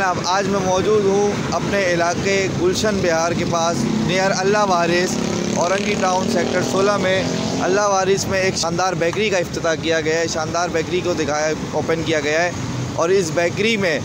जनाब, आज मैं मौजूद हूँ अपने इलाके गुलशन बिहार के पास नियर अल्लाह वारिस औरंगी टाउन सेक्टर 16 में अल्लाह वारिस में एक शानदार बेकरी का इफ्तिताह किया गया है। शानदार बेकरी को ओपन किया गया है और इस बेकरी में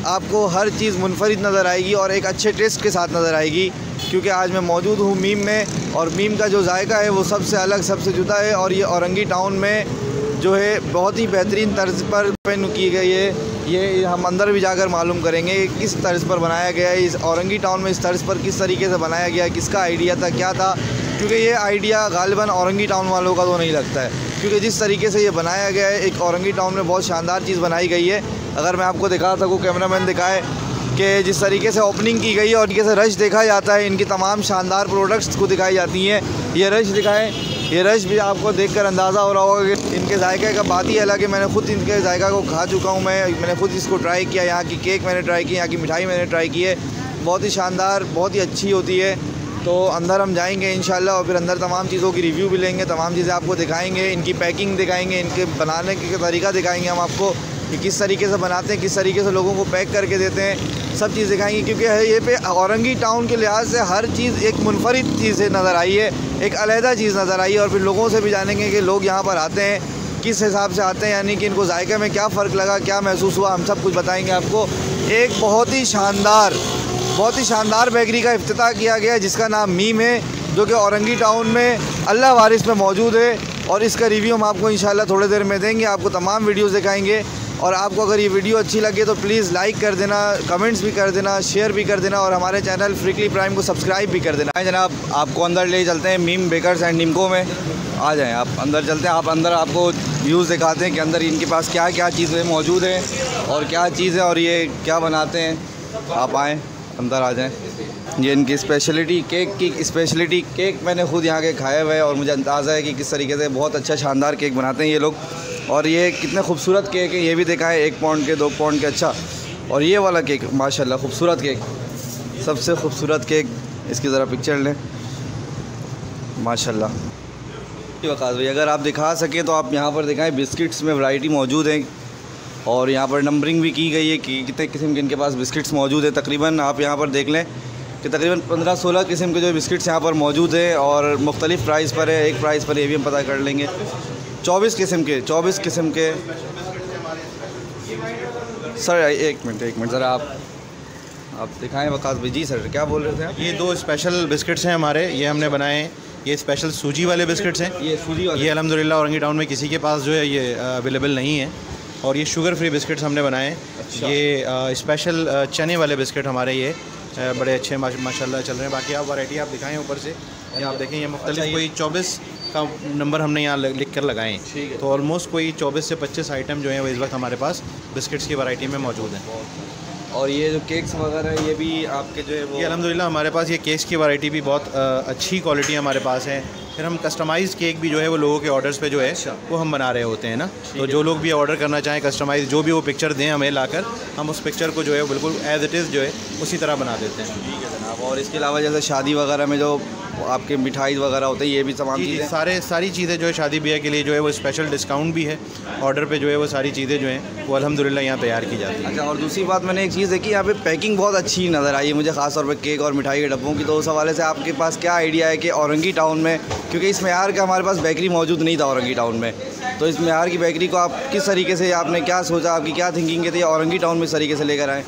आपको हर चीज़ मुनफरिद नज़र आएगी और एक अच्छे टेस्ट के साथ नज़र आएगी। क्योंकि आज मैं मौजूद हूँ मीम में और मीम का जो जायका है वो सबसे अलग, सबसे जुदा है और ये औरंगी टाउन में जो है बहुत ही बेहतरीन तर्ज पर ओपन की गई है। ये हम अंदर भी जाकर मालूम करेंगे किस तर्ज पर बनाया गया है। इस औरंगी टाउन में इस तर्ज पर किस तरीके से बनाया गया है, किसका आइडिया था, क्या था, क्योंकि ये आइडिया गालिबन औरंगी टाउन वालों का तो नहीं लगता है। क्योंकि जिस तरीके से ये बनाया गया है, एक औरंगी टाउन में बहुत शानदार चीज़ बनाई गई है। अगर मैं आपको दिखा सकूँ, कैमरामैन दिखाए कि जिस तरीके से ओपनिंग की गई है और तरीके से रश देखा जाता है, इनकी तमाम शानदार प्रोडक्ट्स को दिखाई जाती हैं। ये रश दिखाएं, ये रश भी आपको देखकर अंदाज़ा हो रहा होगा कि इनके जायके का बात ही अलग है। मैंने खुद इनके जायका को खा चुका हूँ, मैंने खुद इसको ट्राई किया। यहाँ की केक मैंने ट्राई की, यहाँ की मिठाई मैंने ट्राई की है, बहुत ही शानदार, बहुत ही अच्छी होती है। तो अंदर हम जाएंगे इंशाल्लाह और फिर अंदर तमाम चीज़ों की रिव्यू भी लेंगे, तमाम चीज़ें आपको दिखाएंगे, इनकी पैकिंग दिखाएंगे, इनके बनाने का तरीका दिखाएंगे हम आपको कि किस तरीके से बनाते हैं, किस तरीके से लोगों को पैक करके देते हैं, सब चीज़ दिखाएंगे। क्योंकि ये पे औरंगी टाउन के लिहाज से हर चीज़ एक मुनफरिद चीज़ नज़र आई है, एक अलहदा चीज़ नज़र आई है। और फिर लोगों से भी जानेंगे कि लोग यहाँ पर आते हैं किस हिसाब से आते हैं, यानी कि इनको जायके में क्या फ़र्क लगा, क्या महसूस हुआ, हम सब कुछ बताएँगे आपको। एक बहुत ही शानदार बेकरी का इफ्तिताह किया गया है जिसका नाम मीम है, जो कि औरंगी टाउन में अल्लाह वारिस में मौजूद है। और इसका रिव्यू हम आपको इंशाल्लाह थोड़ी देर में देंगे, आपको तमाम वीडियोस दिखाएंगे। और आपको अगर ये वीडियो अच्छी लगे तो प्लीज़ लाइक कर देना, कमेंट्स भी कर देना, शेयर भी कर देना और हमारे चैनल फ्रिकली प्राइम को सब्सक्राइब भी कर देना। जनाब, आपको अंदर ले चलते हैं मीम बेकर्स एंड निमको में। आ जाएँ आप अंदर, चलते हैं। आप अंदर आपको व्यूज़ दिखाते हैं कि अंदर इनके पास क्या क्या चीज़ें मौजूद हैं और क्या चीज़ है और ये क्या बनाते हैं। आप आएँ, अंदर आ जाएँ। ये इनकी स्पेशलिटी केक मैंने खुद यहाँ के खाए हुए हैं और मुझे अंदाज़ा है कि किस तरीके से बहुत अच्छा शानदार केक बनाते हैं ये लोग। और ये कितने खूबसूरत केक है, ये भी देखा है, 1 पाउंड के, 2 पाउंड के। अच्छा, और ये वाला केक माशाल्लाह खूबसूरत केक, सबसे खूबसूरत केक। इसकी ज़रा पिक्चर लें, माशाल्लाह। वकास भाई, अगर आप दिखा सकें तो आप यहाँ पर दिखाएं। बिस्किट्स में वैरायटी मौजूद है और यहाँ पर नंबरिंग भी की गई है कि कितने किस्म के इनके पास बिस्किट्स मौजूद है। तकरीबन आप यहाँ पर देख लें कि तकरीबन 15-16 किस्म के जो बिस्किट्स यहाँ पर मौजूद है और मुख्तलिफ़ प्राइस पर है। एक प्राइस पर ये भी हम पता कर लेंगे। 24 किस्म के। सर एक मिनट ज़रा आप दिखाएं वकास भाई। जी सर, क्या बोल रहे थे आप? ये 2 स्पेशल बिस्किट्स हैं हमारे, ये हमने बनाए हैं। ये स्पेशल सूजी वाले बिस्किट्स हैं। ये सूजी वाले, ये अल्हम्दुलिल्लाह औरंगी टाउन में किसी के पास जो है ये अवेलेबल नहीं है। और ये शुगर फ्री बिस्किट्स हमने बनाए हैं। अच्छा। ये स्पेशल चने वाले बिस्किट हमारे ये बड़े अच्छे माशाल्लाह चल रहे हैं। बाकी आप वैरायटी आप दिखाएं ऊपर से, ये आप देखें, ये मुख्तलिफ कोई 24 का नंबर हमने यहाँ लिख कर लगाए हैं। तो ऑलमोस्ट कोई 24 से 25 आइटम जो हैं वो इस वक्त हमारे पास बिस्किट्स की वैरायटी में मौजूद हैं। और ये जो केक्स वगैरह ये भी आपके जो है वो? ये अल्हम्दुलिल्लाह हमारे पास ये केक्स की वैरायटी भी बहुत अच्छी क्वालिटी हमारे पास है। फिर हम कस्टमाइज़ केक भी जो है वो लोगों के ऑर्डर्स पे जो है वो हम बना रहे होते हैं ना। तो जो लोग भी ऑर्डर करना चाहें कस्टमाइज़, जो भी वो पिक्चर दें हमें लाकर, हम उस पिक्चर को जो है बिल्कुल एज़ इट इज़ जो है उसी तरह बना देते हैं। ठीक है जनाब। और इसके अलावा जैसे शादी वगैरह में जो आपके मिठाई वगैरह होते हैं, ये भी तमाम चीज़ें? सारी चीज़ें जो है शादी ब्याह के लिए जो है वो स्पेशल डिस्काउंट भी है ऑर्डर पे जो है वो सारी चीज़ें जो हैं वो अल्हम्दुलिल्लाह यहाँ तैयार की जाती हैं। अच्छा, और दूसरी बात मैंने एक चीज़ देखी, यहाँ पे पैकिंग बहुत अच्छी नज़र आई है मुझे, ख़ास तौर पे केक और मिठाई के डब्बों की। तो उस हवाले से आपके पास क्या आइडिया है कि औरंगी टाउन में, क्योंकि इस मेयार का हमारे पास बेकरी मौजूद नहीं था औरंगी टाउन में, तो इस मेयार की बेकरी को आप किस तरीके से, आपने क्या सोचा, आपकी क्या थिंकिंग थी औरंगी टाउन में इस तरीके से लेकर आएँ?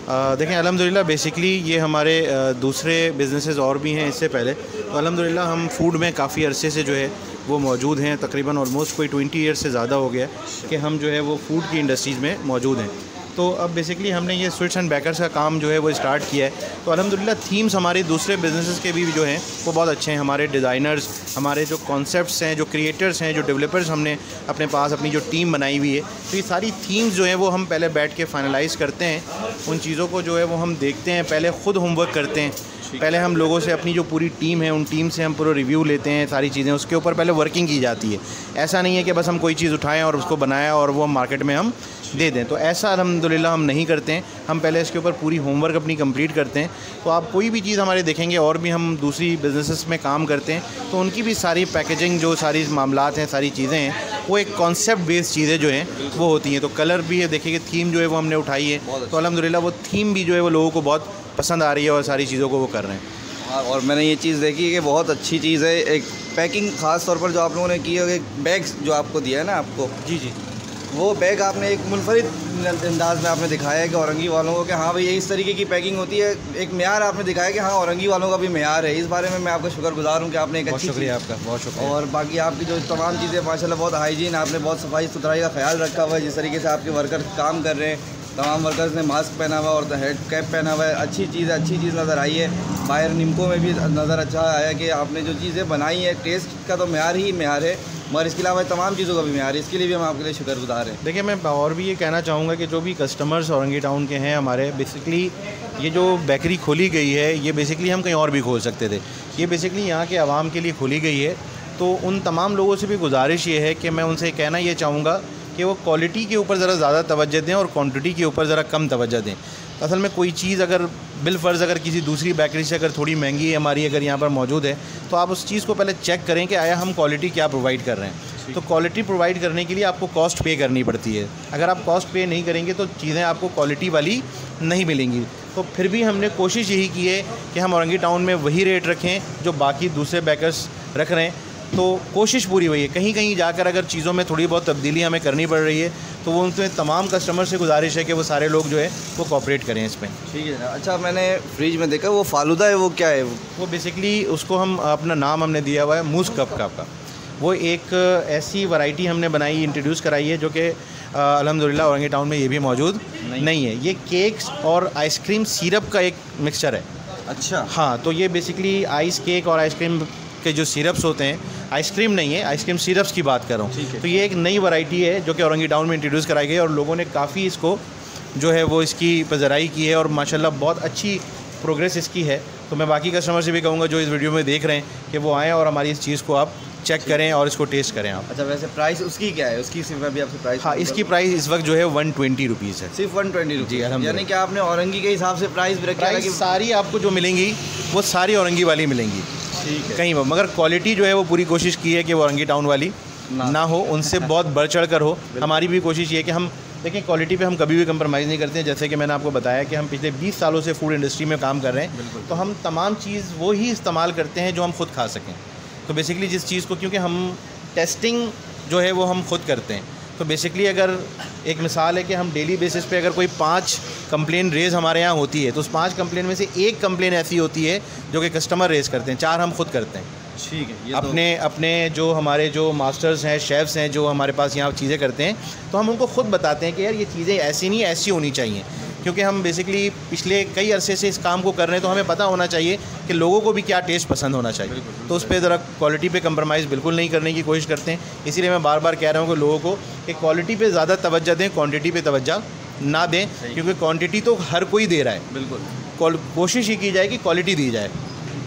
देखें अल्हम्दुलिल्लाह बेसिकली ये हमारे दूसरे बिज़नेसेस और भी हैं इससे पहले। तो अल्हम्दुलिल्लाह हम फ़ूड में काफ़ी अरसे से जो है वो मौजूद हैं। तकरीबन ऑलमोस्ट कोई 20 ईयर्स से ज़्यादा हो गया कि हम जो है वो फ़ूड की इंडस्ट्रीज़ में मौजूद हैं। तो अब बेसिकली हमने ये स्वीट्स एंड बेकर्स का काम जो है वो स्टार्ट किया है। तो अल्हम्दुलिल्लाह थीम्स हमारे दूसरे बिजनेसेस के भी जो हैं वो बहुत अच्छे हैं। हमारे डिज़ाइनर्स, हमारे जो कॉन्सेप्ट्स हैं, जो क्रिएटर्स हैं, जो डेवलपर्स हमने अपने पास अपनी जो टीम बनाई हुई है, तो ये सारी थीम्स जो हैं वो हम पहले बैठ के फाइनलाइज़ करते हैं। उन चीज़ों को जो है वो हम देखते हैं, पहले ख़ुद होमवर्क करते हैं। पहले हम लोगों से, अपनी जो पूरी टीम है उन टीम से हम पूरा रिव्यू लेते हैं, सारी चीज़ें उसके ऊपर पहले वर्किंग की जाती है। ऐसा नहीं है कि बस हम कोई चीज़ उठाएं और उसको बनाया और वो मार्केट में हम दे दें, तो ऐसा अल्हम्दुलिल्लाह हम नहीं करते हैं। हम पहले इसके ऊपर पूरी होमवर्क अपनी कंप्लीट करते हैं। तो आप कोई भी चीज़ हमारे देखेंगे, और भी हम दूसरी बिजनेसेस में काम करते हैं तो उनकी भी सारी पैकेजिंग, जो सारी मामलात हैं, सारी चीज़ें हैं, वो एक कॉन्सेप्ट बेस्ड चीज़ें जो हैं वो होती हैं। तो कलर भी है, देखिए कि थीम जो है वो हमने उठाई है, तो अल्हम्दुलिल्लाह वो थीम भी जो है वो लोगों को बहुत पसंद आ रही है और सारी चीज़ों को वो कर रहे हैं। और मैंने ये चीज़ देखी कि बहुत अच्छी चीज़ है, एक पैकिंग ख़ास तौर पर जो आप लोगों ने की है, एक बैग जो आपको दिया है ना आपको, जी, वो बैग आपने एक मुनफरिद अंदाज में आपने दिखाया है कि औरंगी वालों को कि हाँ भाई ये इस तरीके की पैकिंग होती है। एक म्यार आपने दिखाया कि हाँ औरंगी वालों का भी म्यार है। इस बारे में मैं आपका शुक्रगुजार हूँ कि आपने एक अच्छी, शुक्रिया आपका, बहुत शुक्रिया। और बाकी आपकी जो तमाम चीज़ें माशाल्लाह बहुत हाइजीन, आपने बहुत सफाई सुथराई का ख्याल रखा हुआ है। जिस तरीके से आपके वर्कर काम कर रहे हैं, तमाम वर्कर्स ने मास्क पहना हुआ और हेड कैप पहना हुआ है। अच्छी चीज़ नज़र आई है। बाहर निमको में भी नज़र अच्छा आया कि आपने जो चीज़ें बनाई हैं, टेस्ट का तो म्यार ही म्यार है, मगर इसके अलावा तमाम चीज़ों का भी म्यार है। इसके लिए भी हम आपके लिए शुक्रगुजार हैं। देखिए, मैं और भी ये कहना चाहूँगा कि जो भी कस्टमर्स औरंगी टाउन के हैं हमारे, बेसिकली ये जो बेकरी खोली गई है ये बेसिकली हम कहीं और भी खोल सकते थे। ये बेसिकली यहाँ के आवाम के लिए खोली गई है। तो उन तमाम लोगों से भी गुजारिश ये है कि मैं उनसे कहना ये चाहूँगा कि वो क्वालिटी के ऊपर ज़रा ज़्यादा तवज्जो दें और क्वांटिटी के ऊपर ज़रा कम तवज्जो दें। असल में कोई चीज़ अगर बिलफ़र्ज़ अगर किसी दूसरी बेकरी से अगर थोड़ी महंगी हमारी अगर यहाँ पर मौजूद है, तो आप उस चीज़ को पहले चेक करें कि आया हम क्वालिटी क्या प्रोवाइड कर रहे हैं। तो क्वालिटी प्रोवाइड करने के लिए आपको कॉस्ट पे करनी पड़ती है। अगर आप कॉस्ट पे नहीं करेंगे तो चीज़ें आपको क्वालिटी वाली नहीं मिलेंगी। तो फिर भी हमने कोशिश यही की है कि हम औरंगी टाउन में वही रेट रखें जो बाकी दूसरे बेकर्स रख रहे हैं। तो कोशिश पूरी वही है। कहीं कहीं जाकर अगर चीज़ों में थोड़ी बहुत तब्दीली हमें करनी पड़ रही है तो वो उनसे तमाम कस्टमर से गुजारिश है कि वो सारे लोग जो है वो कोऑपरेट करें इसमें। ठीक है। अच्छा, मैंने फ्रिज में देखा वो फालूदा है, वो क्या है? वो बेसिकली उसको हम अपना नाम हमने दिया हुआ है मूस कप का। वो एक ऐसी वैरायटी हमने बनाई, इंट्रोड्यूस कराई है जो कि अल्हम्दुलिल्लाह औरंगी टाउन में ये भी मौजूद नहीं है। ये केक्स और आइसक्रीम सिरप का एक मिक्सचर है। अच्छा। हाँ, तो ये बेसिकली आइस केक और आइसक्रीम के जो सिरप्स होते हैं, आइसक्रीम नहीं है, आइसक्रीम सिरप्स की बात कर रहा हूँ। तो ये एक नई वैरायटी है जो कि औरंगी टाउन में इंट्रोड्यूस कराई गई और लोगों ने काफ़ी इसको जो है वो इसकी पज़राई की है और माशाल्लाह बहुत अच्छी प्रोग्रेस इसकी है। तो मैं बाकी कस्टमर से भी कहूँगा जो इस वीडियो में देख रहे हैं कि वो आएँ और हमारी इस चीज़ को आप चेक करें और इसको टेस्ट करें आप। अच्छा, वैसे प्राइस उसकी क्या है? उसकी सिर्फ अभी आपसे प्राइस? हाँ, इसकी प्राइस इस वक्त जो है 120 रुपीज़ है। सिर्फ 120 रुपीज़? यानी कि आपने औरंगी के हिसाब से प्राइस भी रखा है कि सारी आपको जो मिलेंगी वो सारी औरंगी वाली मिलेंगी। ठीक है। कहीं मगर क्वालिटी जो है वो पूरी कोशिश की है कि वो औरंगी टाउन वाली ना हो, उनसे बहुत बढ़ चढ़ कर हो। हमारी भी कोशिश ये है कि हम देखिए क्वालिटी पे हम कभी भी कंप्रोमाइज़ नहीं करते हैं। जैसे कि मैंने आपको बताया कि हम पिछले 20 सालों से फूड इंडस्ट्री में काम कर रहे हैं, तो हम तमाम चीज़ वो ही इस्तेमाल करते हैं जो हम खुद खा सकें। तो बेसिकली जिस चीज़ को, क्योंकि हम टेस्टिंग जो है वो हम खुद करते हैं, तो बेसिकली अगर एक मिसाल है कि हम डेली बेसिस पे अगर कोई 5 कंप्लेन रेज़ हमारे यहाँ होती है तो उस 5 कंप्लेन में से 1 कंप्लेन ऐसी होती है जो कि कस्टमर रेज़ करते हैं, 4 हम खुद करते हैं। ठीक है। अपने जो हमारे जो मास्टर्स हैं, शेफ़्स हैं, जो हमारे पास यहाँ चीज़ें करते हैं, तो हम उनको खुद बताते हैं कि यार ये चीज़ें ऐसी नहीं, ऐसी होनी चाहिए। क्योंकि हम बेसिकली पिछले कई अरसे से इस काम को कर रहे हैं, तो हमें पता होना चाहिए कि लोगों को भी क्या टेस्ट पसंद होना चाहिए। तो उस पर ज़रा क्वालिटी पे कंप्रोमाइज़ बिल्कुल नहीं करने की कोशिश करते हैं। इसीलिए मैं बार बार कह रहा हूँ कि लोगों को कि क्वालिटी पे ज़्यादा तवज्जो दें, क्वांटिटी पे तवज्जो ना दें, क्योंकि क्वांटिटी तो हर कोई दे रहा है। बिल्कुल। कोशिश ही की जाए कि क्वालिटी दी जाए।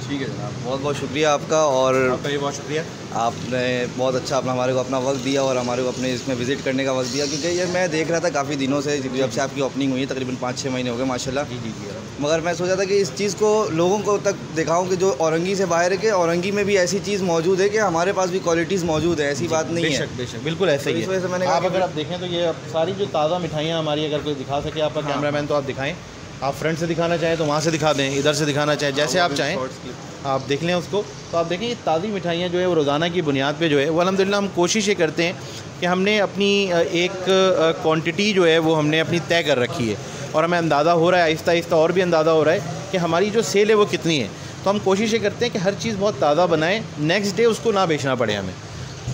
ठीक है जनाब, बहुत बहुत शुक्रिया आपका। और आपका भी बहुत शुक्रिया। आपने बहुत अच्छा हमारे को अपना वक्त दिया और हमारे को अपने इसमें विज़िट करने का वक्त दिया, क्योंकि ये मैं देख रहा था काफ़ी दिनों से, जब से आपकी ओपनिंग हुई है तकरीबन 5-6 महीने हो गए माशाल्लाह। जी। मगर मैं सोचा था कि इस चीज़ को लोगों को तक दिखाऊं कि जो औरंगी से बाहर है कि औरंगी में भी ऐसी चीज़ मौजूद है कि हमारे पास भी क्वालिटीज़ मौजूद है, ऐसी बात नहीं है। बेशक बिल्कुल ऐसे ही है। मैंने आप अगर आप देखें तो ये सारी जो ताज़ा मिठाइयाँ हमारी, अगर कोई दिखा सके आपका कैमरामैन तो आप दिखाएं। आप फ्रंट से दिखाना चाहें तो वहाँ से दिखा दें, इधर से दिखाना चाहें, जैसे आप चाहें आप देख लें उसको। तो आप देखें ये ताज़ी मिठाइयाँ जो है वो रोज़ाना की बुनियाद पे जो है वो अल्हम्दुलिल्लाह हम कोशिश ये करते हैं कि हमने अपनी एक क्वांटिटी जो है वो हमने अपनी तय कर रखी है और हमें अंदाज़ा हो रहा है, आहिस्ता आहिस्ता और भी अंदाज़ा हो रहा है कि हमारी जो सेल है वो कितनी है। तो हम कोशिश ये करते हैं कि हर चीज़ बहुत ताज़ा बनाएं, नेक्स्ट डे उसको ना बेचना पड़े हमें।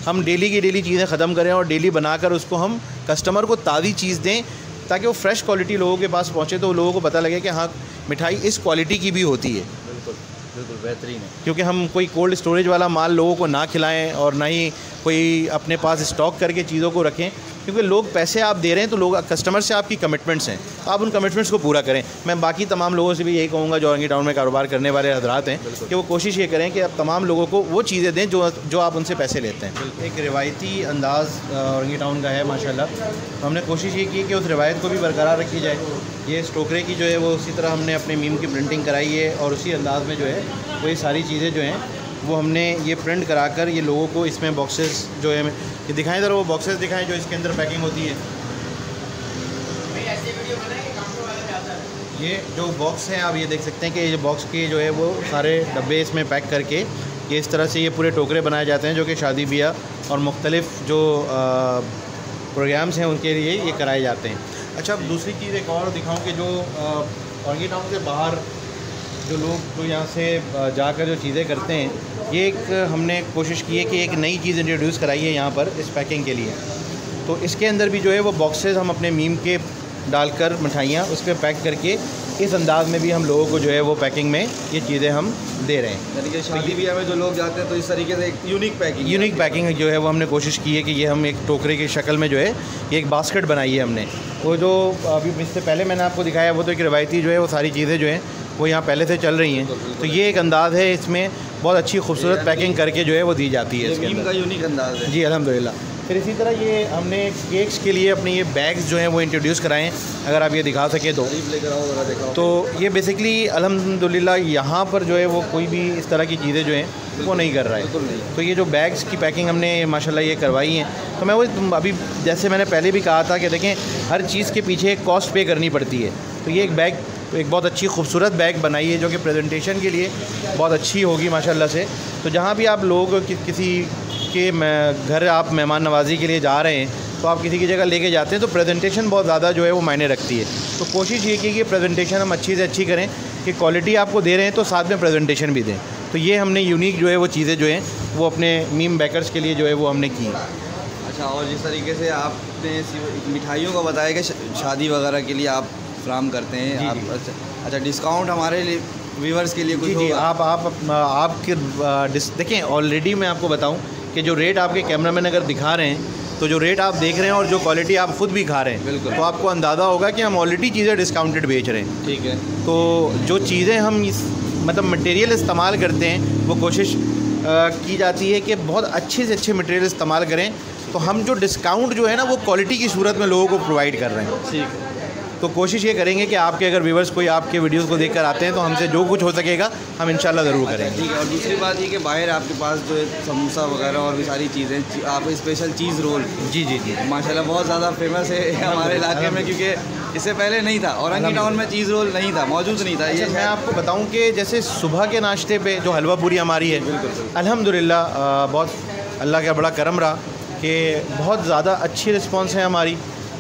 हम डेली की डेली चीज़ें ख़त्म करें और डेली बनाकर उसको हम कस्टमर को ताज़ी चीज़ दें, ताकि वो फ्रेश क्वालिटी लोगों के पास पहुँचे, तो लोगों को पता लगे कि हाँ मिठाई इस क्वालिटी की भी होती है। बिल्कुल बेहतरीन है। क्योंकि हम कोई कोल्ड स्टोरेज वाला माल लोगों को ना खिलाएं और ना ही कोई अपने पास स्टॉक करके चीज़ों को रखें, क्योंकि लोग पैसे आप दे रहे हैं तो लोग कस्टमर से आपकी कमिटमेंट्स हैं, तो आप उन कमिटमेंट्स को पूरा करें। मैं बाकी तमाम लोगों से भी यही कहूँगा जो औरंगी टाउन में कारोबार करने वाले हजरात हैं कि वो कोशिश ये करें कि अब तमाम लोगों को वो चीज़ें दें जो आप उनसे पैसे लेते हैं। एक रिवायती अंदाज़ औरंगी टाउन का है माशाल्लाह, तो हमने कोशिश ये की कि उस रिवायत को भी बरकरार रखी जाए। ये इस टोकरे की जो है वो उसी तरह हमने अपने मीम की प्रिंटिंग कराई है और उसी अंदाज़ में जो है वो ये सारी चीज़ें जो हैं वो हमने ये प्रिंट कराकर ये लोगों को इसमें बॉक्सेस जो है ये दिखाएं, ज़रा वो बॉक्सेस दिखाएं जो इसके अंदर पैकिंग होती है। ये जो बॉक्स है आप ये देख सकते हैं कि ये बॉक्स के जो है वो सारे डब्बे इसमें पैक करके ये इस तरह से ये पूरे टोकरे बनाए जाते हैं जो कि शादी ब्याह और मुख्तलिफ़ जो प्रोग्राम्स हैं उनके लिए ये कराए जाते हैं। अच्छा, अब दूसरी चीज़ एक और दिखाऊं कि जो औरंगी टाउन से बाहर जो लोग जो यहाँ से जाकर जो चीज़ें करते हैं, ये एक हमने कोशिश की है कि एक नई चीज़ इंट्रोड्यूस कराई है यहाँ पर इस पैकिंग के लिए। तो इसके अंदर भी जो है वो बॉक्सेस हम अपने मीम के डालकर मिठाइयाँ उस पर पैक करके इस अंदाज़ में भी हम लोगों को जो है वो पैकिंग में ये चीज़ें हम दे रहे हैं। यानी कि शादी ब्याह में जो लोग जाते हैं तो इस तरीके से एक यूनिक पैकिंग जो है वो हमने कोशिश की है कि ये हम एक टोकरे की शक्ल में जो है ये एक बास्केट बनाई है हमने। वो जो अभी इससे पहले मैंने आपको दिखाया वो तो एक रिवायती जो है वो सारी चीज़ें जो हैं वो यहाँ पहले से चल रही हैं, तो ये एक अंदाज़ है, इसमें बहुत अच्छी खूबसूरत पैकिंग करके जो है वो दी जाती है। इसके अंदर यूनिक अंदाज़ है जी, अल्हम्दुलिल्लाह। फिर इसी तरह ये हमने केक्स के लिए अपने ये बैग्स जो हैं वो इंट्रोड्यूस कराएं, अगर आप ये दिखा सके तो ये बेसिकली अल्हम्दुलिल्लाह यहाँ पर जो है वो कोई भी इस तरह की चीज़ें जो हैं वो नहीं कर रहा है। तो ये जो बैग्स की पैकिंग हमने माशाल्लाह ये करवाई हैं। तो मैं वो अभी जैसे मैंने पहले भी कहा था कि देखें हर चीज़ के पीछे एक कॉस्ट पे करनी पड़ती है। तो ये एक बैग एक बहुत अच्छी खूबसूरत बैग बनाई है जो कि प्रेजेंटेशन के लिए बहुत अच्छी होगी माशाल्लाह से। तो जहाँ भी आप लोग किसी के घर आप मेहमान नवाज़ी के लिए जा रहे हैं तो आप किसी की जगह लेके जाते हैं तो प्रेजेंटेशन बहुत ज़्यादा जो है वो मायने रखती है। तो कोशिश ये की कि प्रेजेंटेशन हम अच्छी से अच्छी करें कि क्वालिटी आपको दे रहे हैं तो साथ में प्रेजेंटेशन भी दें। तो ये हमने यूनिक जो है वो चीज़ें जो हैं वो अपने मीम बेकर्स के लिए जो है वो हमने की। अच्छा, और जिस तरीके से आपने मिठाइयों का बताया कि शादी वगैरह के लिए आप फ्राहम करते हैं आप, अच्छा डिस्काउंट हमारे लिए व्यूवर्स के लिए कुछ जी आपके देखें ऑलरेडी मैं आपको बताऊं कि जो रेट आपके कैमरामैन अगर दिखा रहे हैं तो जो रेट आप देख रहे हैं और जो क्वालिटी आप ख़ुद भी खा रहे हैं बिल्कुल, तो आपको अंदाज़ा होगा कि हम ऑलरेडी चीज़ें डिस्काउंटेड बेच रहे हैं। ठीक है। तो जो चीज़ें हम मतलब मटेरियल इस्तेमाल करते हैं वो कोशिश की जाती है कि बहुत अच्छे से अच्छे मटेरियल इस्तेमाल करें। तो हम जो डिस्काउंट जो है ना वो क्वालिटी की सूरत में लोगों को प्रोवाइड कर रहे हैं। ठीक है। तो कोशिश ये करेंगे कि आपके अगर व्यूवर्स कोई आपके वीडियोस को देखकर आते हैं तो हमसे जो कुछ हो सकेगा हम इंशाल्लाह ज़रूर करेंगे। ठीक है। और दूसरी बात ये कि बाहर आपके पास जो है समोसा वगैरह और भी सारी चीज़ें, आप स्पेशल चीज़ रोल जी माशाल्लाह बहुत ज़्यादा फेमस है हमारे इलाके में, क्योंकि इससे पहले नहीं था औरंगी टाउन में चीज़ रोल नहीं था, मौजूद नहीं था। ये मैं आपको बताऊँ कि जैसे सुबह के नाश्ते पर जो हलवा पूरी हमारी है अल्हम्दुलिल्लाह बहुत अल्लाह का बड़ा करम रहा कि बहुत ज़्यादा अच्छी रिस्पॉन्स है हमारी।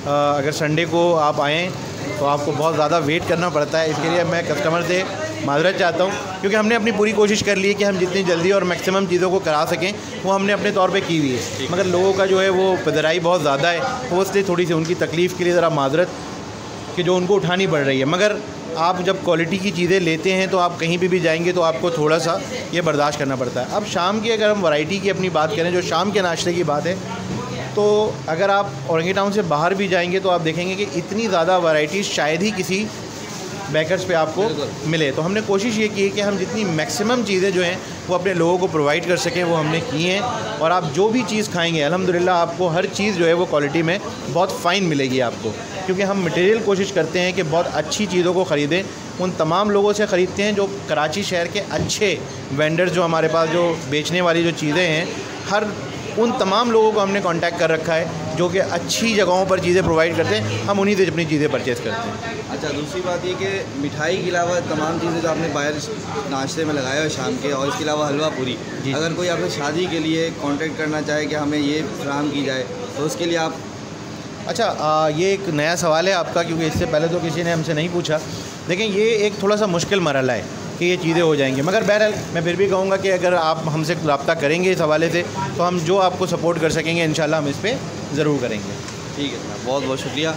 अगर संडे को आप आएँ तो आपको बहुत ज़्यादा वेट करना पड़ता है, इसके लिए मैं कस्टमर से माजरत चाहता हूँ, क्योंकि हमने अपनी पूरी कोशिश कर ली है कि हम जितनी जल्दी और मैक्सिमम चीज़ों को करा सकें वो हमने अपने तौर पे की हुई है। मगर लोगों का जो है वो पदराई बहुत ज़्यादा है, तो इसलिए थोड़ी सी उनकी तकलीफ़ के लिए ज़रा माजरत कि जो उनको उठानी पड़ रही है। मगर आप जब क्वालिटी की चीज़ें लेते हैं तो आप कहीं भी जाएंगे तो आपको थोड़ा सा ये बर्दाश्त करना पड़ता है। अब शाम की अगर हम वैरायटी की अपनी बात करें, जो शाम के नाश्ते की बात है, तो अगर आप औरंगी टाउन से बाहर भी जाएंगे तो आप देखेंगे कि इतनी ज़्यादा वैरायटीज़ शायद ही किसी बेकर्स पे आपको मिले। तो हमने कोशिश ये की है कि हम जितनी मैक्सिमम चीज़ें जो हैं वो अपने लोगों को प्रोवाइड कर सकें, वो हमने की हैं। और आप जो भी चीज़ खाएंगे अल्हम्दुलिल्लाह आपको हर चीज़ जो है वो क्वालिटी में बहुत फ़ाइन मिलेगी आपको, क्योंकि हम मटेरियल कोशिश करते हैं कि बहुत अच्छी चीज़ों को ख़रीदें। उन तमाम लोगों से ख़रीदते हैं जो कराची शहर के अच्छे वेंडर्स जो हमारे पास जो बेचने वाली जो चीज़ें हैं, हर उन तमाम लोगों को हमने कांटेक्ट कर रखा है जो कि अच्छी जगहों पर चीज़ें प्रोवाइड करते हैं, हम उन्हीं से अपनी चीज़ें परचेज़ करते हैं। अच्छा, दूसरी बात ये कि मिठाई के अलावा तमाम चीज़ें जो आपने बाहर नाश्ते में लगाया है शाम के, और इसके अलावा हलवा पूरी, अगर कोई आपसे शादी के लिए कांटेक्ट करना चाहे कि हमें ये फराहम की जाए तो उसके लिए आप अच्छा ये एक नया सवाल है आपका, क्योंकि इससे पहले तो किसी ने हमसे नहीं पूछा। देखें ये एक थोड़ा सा मुश्किल मरहला है कि ये चीज़ें हो जाएंगी, मगर बहरहाल मैं फिर भी कहूँगा कि अगर आप हमसे रब्ता करेंगे इस हवाले से तो हम जो आपको सपोर्ट कर सकेंगे इंशाल्लाह हम इस पर ज़रूर करेंगे। ठीक है, बहुत बहुत शुक्रिया।